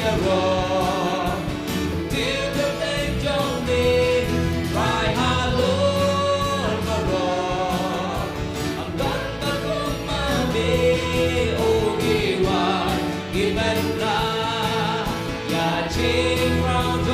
hero. Feel the thing trong me, try hard Lord Maro. Ang ganda kong mami, ogiwan, given na, ya ching round